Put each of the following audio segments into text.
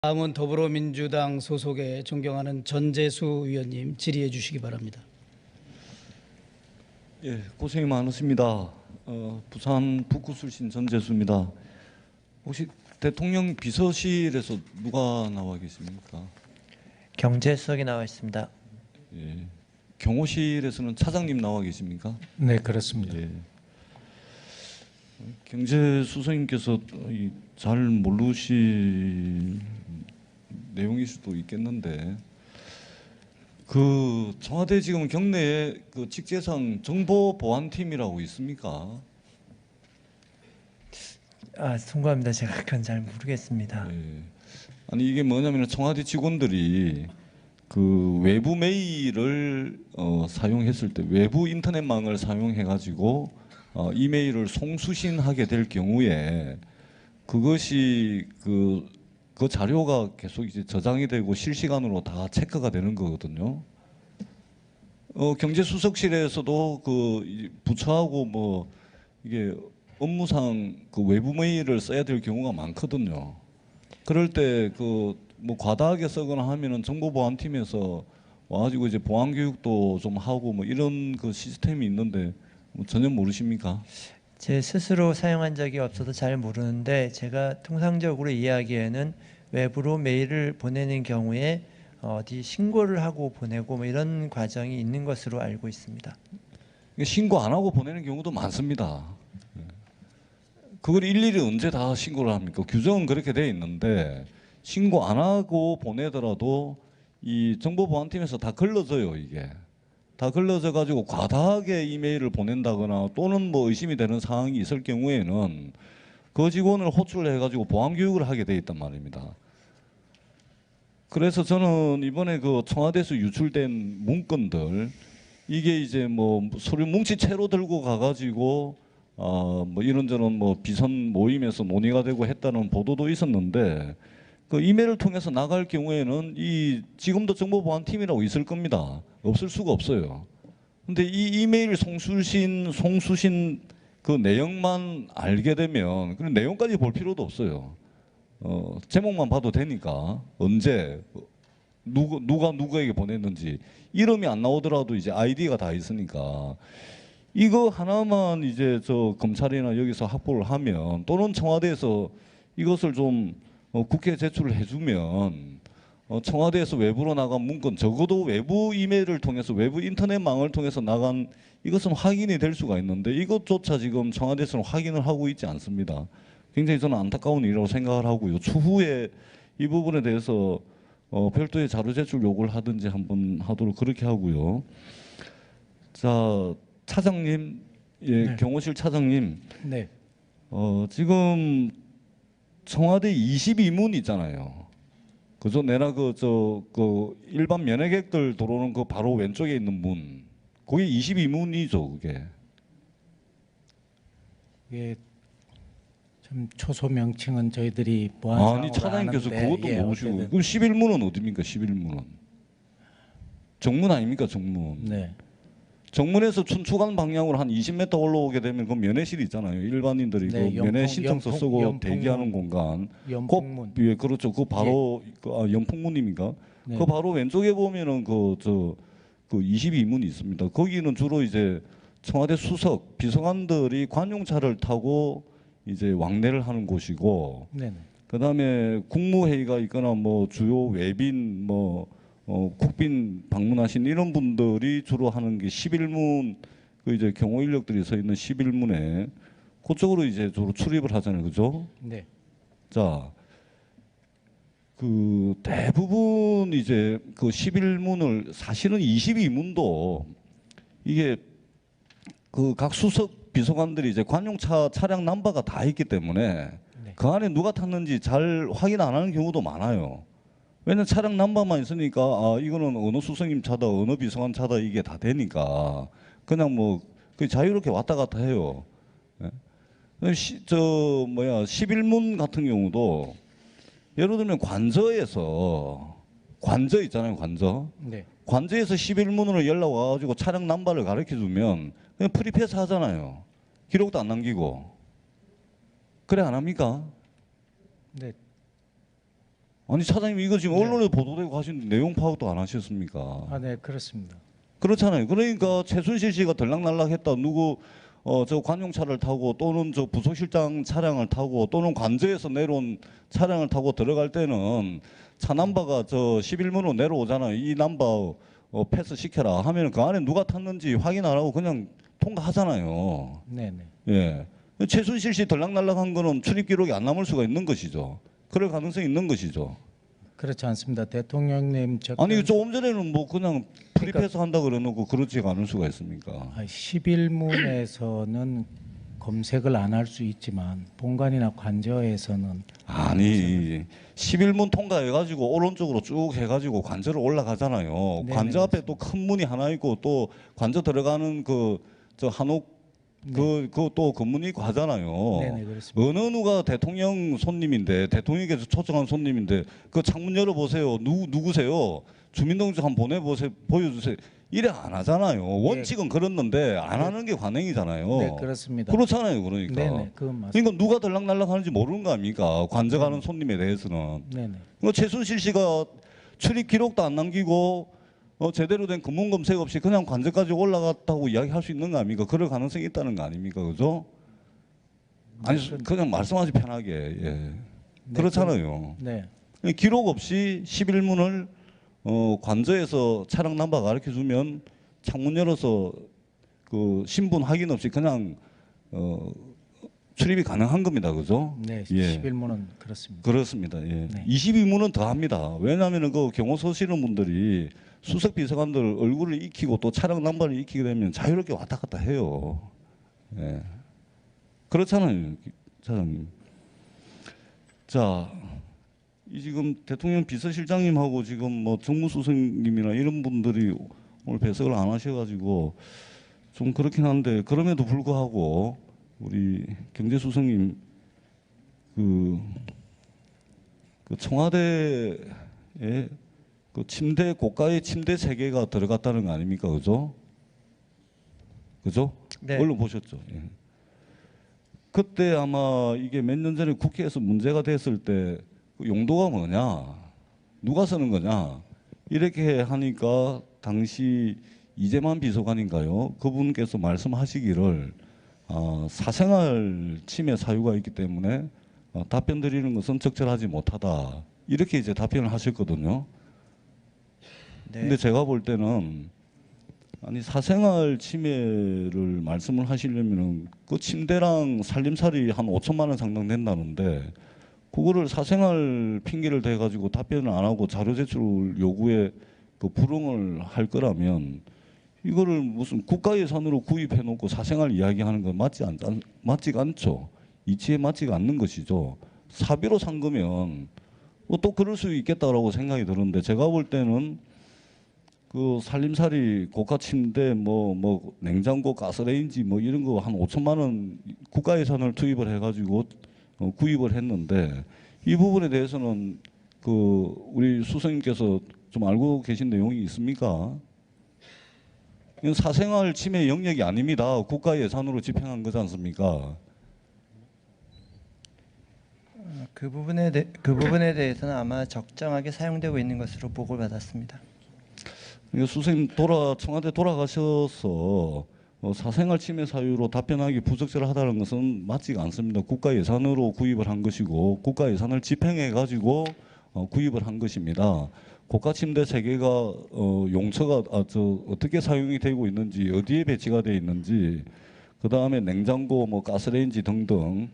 다음은 더불어민주당 소속의 존경하는 전재수 의원님 질의해 주시기 바랍니다. 예, 고생이 많으십니다. 부산 북구 출신 전재수입니다. 혹시 대통령 비서실에서 누가 나와 계십니까? 경제수석이 나와 있습니다. 예, 경호실에서는 차장님 나와 계십니까? 네, 그렇습니다. 예. 경제수석님께서 잘 모르실 내용일 수도 있겠는데, 그 청와대 지금 경내에 그 직제상 정보보안팀이라고 있습니까? 송구합니다. 제가 그건 잘 모르겠습니다. 예. 아니 이게 뭐냐면 청와대 직원들이 그 외부 메일을 사용했을 때 외부 인터넷망을 사용해 가지고 이메일을 송수신하게 될 경우에 그것이 그 자료가 계속 이제 저장이 되고 실시간으로 다 체크가 되는 거거든요. 경제수석실에서도 그 부처하고 뭐 이게 업무상 그 외부 메일을 써야 될 경우가 많거든요. 그럴 때 그 뭐 과다하게 쓰거나 하면은 정보보안팀에서 와가지고 이제 보안 교육도 좀 하고 뭐 이런 그 시스템이 있는데 뭐 전혀 모르십니까? 제 스스로 사용한 적이 없어서 잘 모르는데 제가 통상적으로 이야기에는 외부로 메일을 보내는 경우에 어디 신고를 하고 보내고 뭐 이런 과정이 있는 것으로 알고 있습니다. 신고 안 하고 보내는 경우도 많습니다. 그걸 일일이 언제 다 신고를 합니까? 규정은 그렇게 돼 있는데 신고 안 하고 보내더라도 이 정보보안팀에서 다 걸러져요. 이게 다 걸러져 가지고 과다하게 이메일을 보낸다거나 또는 뭐 의심이 되는 상황이 있을 경우에는 그 직원을 호출해 가지고 보안 교육을 하게 돼 있단 말입니다. 그래서 저는 이번에 그 청와대에서 유출된 문건들 이게 이제 뭐 서류 뭉치채로 들고 가가지고 뭐 이런저런 뭐 비선 모임에서 논의가 되고 했다는 보도도 있었는데 그 이메일을 통해서 나갈 경우에는 이 지금도 정보보안팀이라고 있을 겁니다. 없을 수가 없어요. 근데 이 이메일 송수신 그 내용만 알게 되면 그 내용까지 볼 필요도 없어요. 제목만 봐도 되니까 언제 누가 누구에게 보냈는지 이름이 안 나오더라도 이제 아이디가 다 있으니까 이거 하나만 이제 저 검찰이나 여기서 확보를 하면 또는 청와대에서 이것을 좀 국회에 제출을 해주면 청와대에서 외부로 나간 문건 적어도 외부 이메일을 통해서 외부 인터넷망을 통해서 나간 이것은 확인이 될 수가 있는데 이것조차 지금 청와대에서는 확인을 하고 있지 않습니다. 굉장히 저는 안타까운 일이라고 생각을 하고요. 추후에 이 부분에 대해서 별도의 자료 제출 요구를 하든지 한번 하도록 그렇게 하고요. 자, 차장님, 예, 네. 경호실 차장님, 네, 지금 청와대 22문 있잖아요. 그죠? 내나 그 일반 면회객들 들어오는 그 바로 왼쪽에 있는 문, 그게 22문이죠, 그게. 이게 좀 초소 명칭은 저희들이 보안 아니 차장님께서 그것도 모르시고 어쨌든. 그럼 11문은 어디입니까? 11문은 정문 아닙니까? 정문. 네, 정문에서 춘추관 방향으로 한 20m 올라오게 되면 그 면회실이 있잖아요. 일반인들이 네, 그 면회 신청서 쓰고 연풍문. 대기하는 공간. 연풍문. 예, 그렇죠. 그 바로 연풍문입니까? 네. 그 바로 왼쪽에 보면은 그 22문이 있습니다. 거기는 주로 이제 청와대 수석 비서관들이 관용차를 타고 이제 왕래를 하는 곳이고, 네, 네. 그다음에 국무회의가 있거나 뭐 주요 외빈 뭐 국빈 방문하신 이런 분들이 주로 하는 게 11문 그 이제 경호 인력들이 서 있는 11문에 그쪽으로 이제 주로 출입을 하잖아요, 그죠? 네. 자, 그 대부분 이제 그 11문을 사실은 22문도 이게 그 각 수석 비서관들이 이제 관용차 차량 넘버가 다 있기 때문에 네. 그 안에 누가 탔는지 잘 확인 안 하는 경우도 많아요. 왜냐면 차량 넘버만 있으니까 이거는 어느 수석님 차다 어느 비서관 차다 이게 다 되니까 그냥 뭐 그 자유롭게 왔다 갔다 해요. 예? 11문 같은 경우도 예를 들면 관저에서 관저 있잖아요, 관저. 네. 관저에서 11문으로 연락 와가지고 차량 넘버를 가르쳐 주면 그냥 프리패스 하잖아요. 기록도 안 남기고. 그래 안 합니까? 네. 아니 차장님 이거 지금 네. 언론에 보도되고 하신 내용 파악도 안 하셨습니까? 아, 네, 그렇습니다. 그렇잖아요. 그러니까 최순실 씨가 들락날락했다. 누구 저 관용차를 타고 또는 저 부속실장 차량을 타고 또는 관저에서 내려온 차량을 타고 들어갈 때는 차 남바가 저 11문으로 내려오잖아요. 이 남바 패스 시켜라 하면 그 안에 누가 탔는지 확인 안 하고 그냥 통과하잖아요. 네, 네. 예. 최순실 씨 들락날락한 거는 출입 기록이 안 남을 수가 있는 것이죠. 그럴 가능성이 있는 것이죠. 그렇지 않습니다. 대통령님 아니 조금 전에는 뭐 그냥 프리패스 한다 그래놓고 그렇지가 않을 수가 있습니까? 11문에서는 검색을 안 할 수 있지만 본관이나 관저에서는 아니 11문 통과해가지고 오른쪽으로 쭉 해가지고 관저로 올라가잖아요. 네네, 관저 앞에 또 큰 문이 하나 있고 또 관저 들어가는 그 저 한옥 또 건문이 있고 하잖아요. 네네, 그렇습니다. 어느 누가 대통령 손님인데 대통령께서 초청한 손님인데 그 창문 열어보세요. 누구세요? 주민등록증 한번 보여주세요. 이래 안 하잖아요. 원칙은 그렇는데 안 하는 게 관행이잖아요. 네, 그렇습니다. 그렇잖아요. 그러니까. 네네, 그건 맞습니다. 그러니까 누가 들락날락하는지 모르는 거 아닙니까? 관저가는 손님에 대해서는. 네네. 최순실 씨가 출입 기록도 안 남기고 제대로 된 검문 검색 없이 그냥 관저까지 올라갔다고 이야기할 수 있는 거 아닙니까? 그럴 가능성이 있다는 거 아닙니까? 그죠? 아니 그냥 말씀하시 편하게. 예. 그렇잖아요. 네. 기록 없이 11문을 관저에서 차량 넘버 가르쳐 주면 창문 열어서 그 신분 확인 없이 그냥 출입이 가능한 겁니다. 그죠? 네, 예. 11문은 그렇습니다. 그렇습니다. 예. 네. 22문은 더 합니다. 왜냐하면 그 경호 서시는 분들이 수석 비서관들 얼굴을 익히고 또 차량 넘버를 익히게 되면 자유롭게 왔다 갔다 해요. 예. 그렇잖아요, 차장님. 자, 이 지금 대통령 비서실장님하고 지금 뭐 정무수석님이나 이런 분들이 오늘 배석을 안 하셔가지고 좀 그렇긴 한데 그럼에도 불구하고 우리 경제수석님 그 청와대에 그 침대 고가의 침대 3개가 들어갔다는 거 아닙니까, 그죠? 그죠? 네. 언론 보셨죠? 예. 그때 아마 이게 몇 년 전에 국회에서 문제가 됐을 때 그 용도가 뭐냐, 누가 쓰는 거냐 이렇게 하니까 당시 이재만 비서관인가요? 그분께서 말씀하시기를 사생활 침해 사유가 있기 때문에 답변 드리는 것은 적절하지 못하다 이렇게 이제 답변을 하셨거든요. 네. 근데 제가 볼 때는 아니 사생활 침해를 말씀을 하시려면은 그 침대랑 살림살이 한 5천만 원 상당 된다는데 그거를 사생활 핑계를 대 가지고 답변을 안 하고 자료 제출 요구에 그 불응을 할 거라면 이거를 무슨 국가 예산으로 구입해 놓고 사생활 이야기하는 건 맞지가 않죠. 이치에 맞지가 않는 것이죠. 사비로 산 거면 또 그럴 수 있겠다라고 생각이 드는데 제가 볼 때는 그 살림살이 고가 침대 뭐 냉장고 가스레인지 뭐 이런 거 한 5천만 원 국가 예산을 투입을 해가지고 구입을 했는데 이 부분에 대해서는 그 우리 수석님께서 좀 알고 계신 내용이 있습니까? 이건 사생활 침해 영역이 아닙니다. 국가 예산으로 집행한 거지 않습니까? 그 부분에 대해서는 아마 적정하게 사용되고 있는 것으로 보고를 받았습니다. 그러니까 수석님 청와대 돌아가셔서 사생활 침해 사유로 답변하기 부적절하다는 것은 맞지가 않습니다. 국가 예산으로 구입을 한 것이고 국가 예산을 집행해 가지고 구입을 한 것입니다. 고가 침대 3개가 용처가 어떻게 사용이 되고 있는지 어디에 배치가 되어 있는지 그 다음에 냉장고 뭐 가스레인지 등등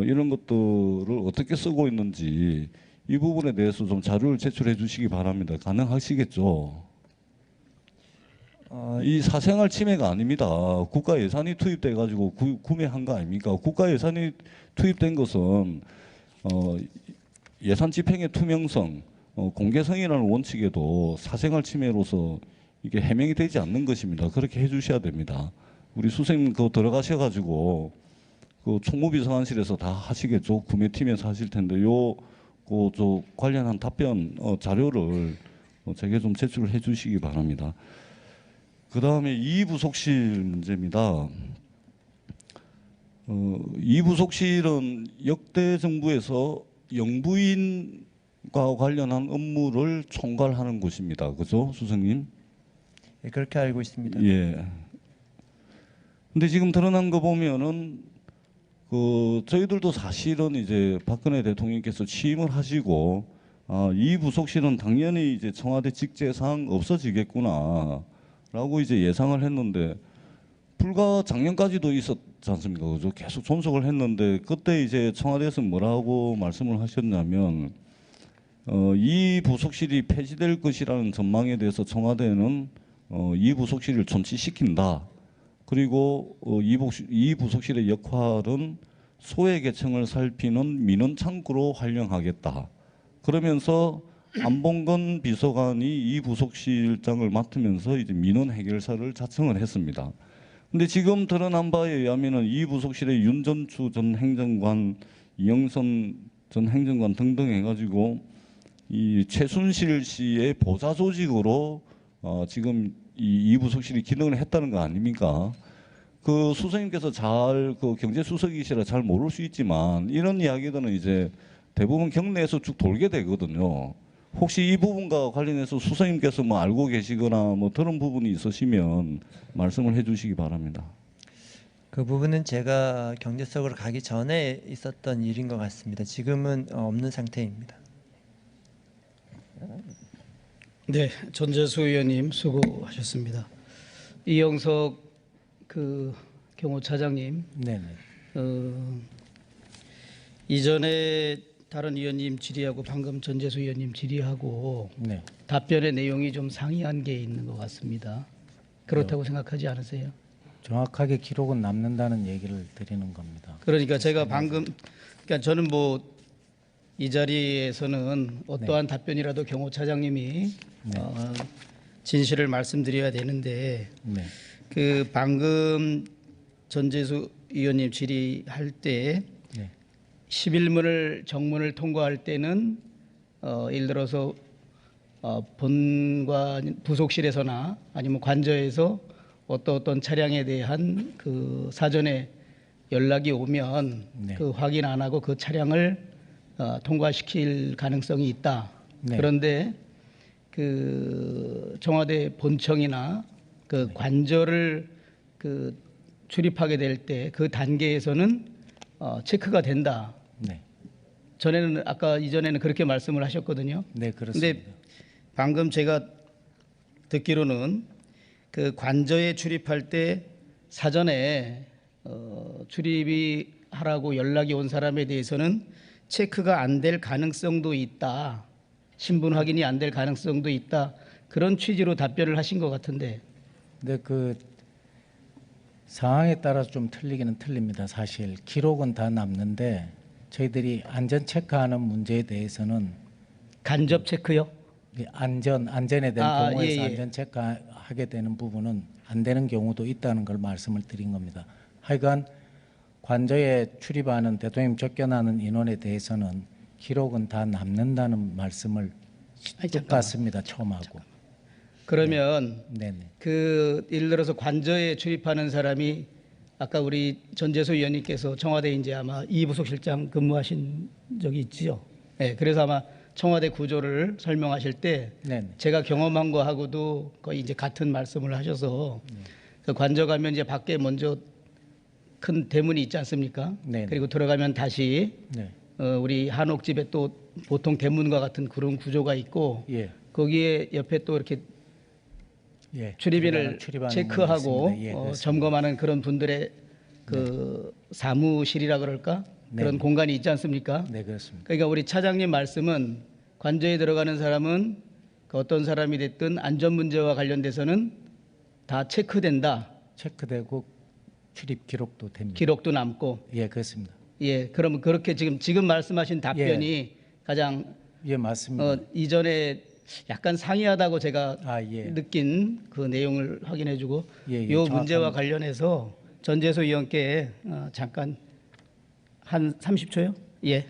이런 것들을 어떻게 쓰고 있는지 이 부분에 대해서 좀 자료를 제출해 주시기 바랍니다. 가능하시겠죠? 이 사생활 침해가 아닙니다. 국가 예산이 투입돼 가지고 구매한 거 아닙니까? 국가 예산이 투입된 것은 예산 집행의 투명성, 공개성이라는 원칙에도 사생활 침해로서 이게 해명이 되지 않는 것입니다. 그렇게 해주셔야 됩니다. 우리 수석님 그거 들어가셔 가지고 그 총무비서관실에서 다 하시겠죠. 구매팀에서 하실 텐데 저 관련한 답변 자료를 제게 좀 제출을 해주시기 바랍니다. 그 다음에 이부속실 문제입니다. 이부속실은 역대 정부에서 영부인 관련한 업무를 총괄하는 곳입니다. 그죠, 수석님? 예, 그렇게 알고 있습니다. 예. 근데 지금 드러난 거 보면은 저희들도 사실은 이제 박근혜 대통령께서 취임을 하시고 이 부속실은 당연히 이제 청와대 직제상 없어지겠구나라고 이제 예상을 했는데 불과 작년까지도 있었지 않습니까? 그죠? 계속 존속을 했는데 그때 이제 청와대에서 뭐라고 말씀을 하셨냐면 이 부속실이 폐지될 것이라는 전망에 대해서 청와대는 이 부속실을 존치시킨다. 그리고 이 부속실의 역할은 소외계층을 살피는 민원 창구로 활용하겠다. 그러면서 안봉건 비서관이 이 부속실장을 맡으면서 이제 민원 해결사를 자청을 했습니다. 근데 지금 드러난 바에 의하면은 이 부속실의 윤전추 전 행정관, 이영선 전 행정관 등등 해가지고 이 최순실 씨의 보좌 조직으로 지금 이 부속실이 기능을 했다는 거 아닙니까? 그 수석님께서 그 경제수석이시라 잘 모를 수 있지만 이런 이야기들은 이제 대부분 경내에서 쭉 돌게 되거든요. 혹시 이 부분과 관련해서 수석님께서 뭐 알고 계시거나 뭐 들은 부분이 있으시면 말씀을 해주시기 바랍니다. 그 부분은 제가 경제수석으로 가기 전에 있었던 일인 것 같습니다. 지금은 없는 상태입니다. 네, 전재수 의원님 수고하셨습니다. 이영석 경호차장님, 네네. 이전에 다른 의원님 질의하고 방금 전재수 의원님 질의하고 네. 답변의 내용이 좀 상이한 게 있는 것 같습니다. 그렇다고 생각하지 않으세요? 정확하게 기록은 남는다는 얘기를 드리는 겁니다. 그러니까 제가 방금 그러니까 저는 뭐 이 자리에서는 어떠한 답변이라도 경호차장님이 진실을 말씀드려야 되는데 네. 그 방금 전재수 의원님 질의할 때 네. 11문을 정문을 통과할 때는 예를 들어서 본관 부속실에서나 아니면 관저에서 어떤 차량에 대한 그 사전에 연락이 오면 네. 그 확인 안 하고 그 차량을 통과시킬 가능성이 있다. 네. 그런데 그 청와대 본청이나 그 관저를 그 출입하게 될 때 그 단계에서는 체크가 된다. 네. 전에는 아까 이전에는 그렇게 말씀을 하셨거든요. 네, 그렇습니다. 근데 방금 제가 듣기로는 그 관저에 출입할 때 사전에 출입이 하라고 연락이 온 사람에 대해서는 체크가 안 될 가능성도 있다. 신분 확인이 안 될 가능성도 있다. 그런 취지로 답변을 하신 것 같은데. 근데 그 상황에 따라서 좀 틀리기는 틀립니다. 사실 기록은 다 남는데 저희들이 안전 체크하는 문제에 대해서는 간접 체크요? 안전에 대한 경우에서 예. 안전 체크하게 되는 부분은 안 되는 경우도 있다는 걸 말씀을 드린 겁니다. 하여간 관저에 출입하는 대통령 접견하는 인원에 대해서는 기록은 다 남는다는 말씀을 똑같습니다. 처음 하고. 그러면 네네. 그 예를 들어서 관저에 출입하는 사람이 아까 우리 전재수 의원님께서 청와대 이제 아마 이부속실장 근무하신 적이 있지요. 네, 그래서 아마 청와대 구조를 설명하실 때 네네. 제가 경험한 거하고도 거의 이제 같은 말씀을 하셔서 그 관저 가면 이제 밖에 먼저 큰 대문이 있지 않습니까? 네네. 그리고 들어가면 다시 네. 우리 한옥집에 또 보통 대문과 같은 그런 구조가 있고 예. 거기에 옆에 또 이렇게 예. 출입인을 출입하는 체크하고 분이 있습니다. 예, 그렇습니다. 점검하는 그런 분들의 그 사무실이라 그럴까? 그런 네. 공간이 있지 않습니까? 네, 그렇습니다. 그러니까 우리 차장님 말씀은 관저에 들어가는 사람은 그 어떤 사람이 됐든 안전 문제와 관련돼서는 다 체크된다. 체크되고 출입 기록도 됩니다. 기록도 남고. 예, 그렇습니다. 예, 그러면 그렇게 지금 말씀하신 답변이 가장 예, 맞습니다. 이전에 약간 상이하다고 제가 예. 느낀 그 내용을 확인해주고 예, 이 정확합니다. 문제와 관련해서 전재수 의원께 잠깐 한 30초요? 예,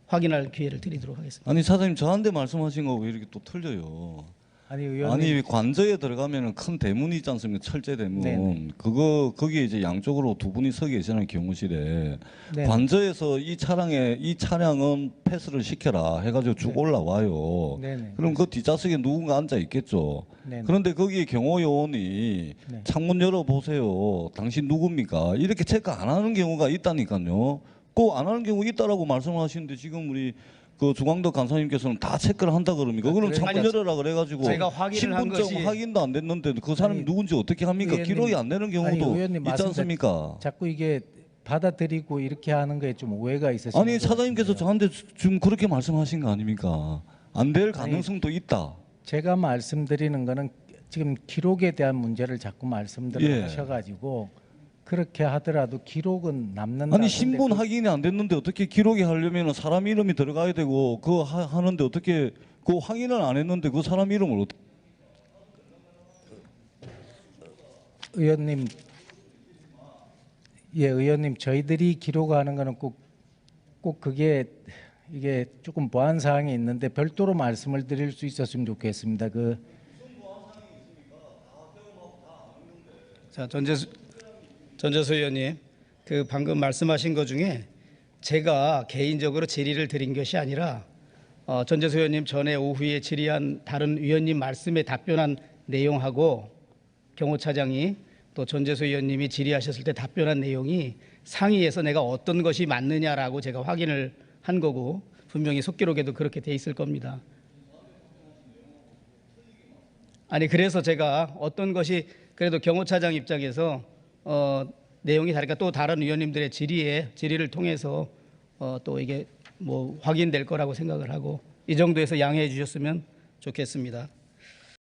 확인할 기회를 드리도록 하겠습니다. 아니 사장님 저한테 말씀하신 거 왜 이렇게 또 틀려요? 아니 의원님 아니 관저에 들어가면은 큰 대문이 있지 않습니까? 철제 대문. 네네. 그거 거기에 이제 양쪽으로 두 분이 서 계시는 경호실에 네. 관저에서 이 차량은 패스를 시켜라 해가지고 쭉 네. 올라와요. 네네. 그럼 그 뒷좌석에 누군가 앉아 있겠죠. 네네. 그런데 거기에 경호 요원이 네. 창문 열어 보세요. 당신 누굽니까? 이렇게 체크 안 하는 경우가 있다니까요. 꼭 안 하는 경우 있다라고 말씀하시는데 지금 우리 그 주광덕 간사님께서는 다 체크를 한다 그럽니까? 그럼 창문 아니요. 열어라 그래가지고 제가 확인을 한 신분증 것이- 확인도 안 됐는데 그 사람이 아니, 누군지 어떻게 합니까? 의원님- 기록이 안 되는 아니, 경우도 의원님 있지 않습니까? 자꾸 이게 받아들이고 이렇게 하는 거에 좀 오해가 있으시는 아니 것 차장님께서 같은데요. 저한테 지금 그렇게 말씀하신 거 아닙니까? 안 될 가능성도 있다. 제가 말씀드리는 거는 지금 기록에 대한 문제를 자꾸 말씀들을 예. 하셔가지고 그렇게 하더라도 기록은 남는다. 아니 근데 신분 확인이 안 됐는데 어떻게 기록이 하려면 사람 이름이 들어가야 되고 그거 하는데 어떻게 그 확인을 안 했는데 그 사람 이름을 어떻게 의원님, 예, 의원님 저희들이 기록하는 거는 꼭 그게 이게 조금 보안 사항이 있는데 별도로 말씀을 드릴 수 있었으면 좋겠습니다. 자, 전재수 의원님, 그 방금 말씀하신 것 중에 제가 개인적으로 질의를 드린 것이 아니라 전재수 의원님 전에 오후에 질의한 다른 의원님 말씀에 답변한 내용하고 경호차장이 또 전재수 의원님이 질의하셨을 때 답변한 내용이 상의해서 내가 어떤 것이 맞느냐라고 제가 확인을 한 거고 분명히 속기록에도 그렇게 돼 있을 겁니다. 아니 그래서 제가 어떤 것이 그래도 경호차장 입장에서 내용이 다르니까 또 다른 의원님들의 질의를 통해서 또 이게 뭐 확인될 거라고 생각을 하고 이 정도에서 양해해 주셨으면 좋겠습니다.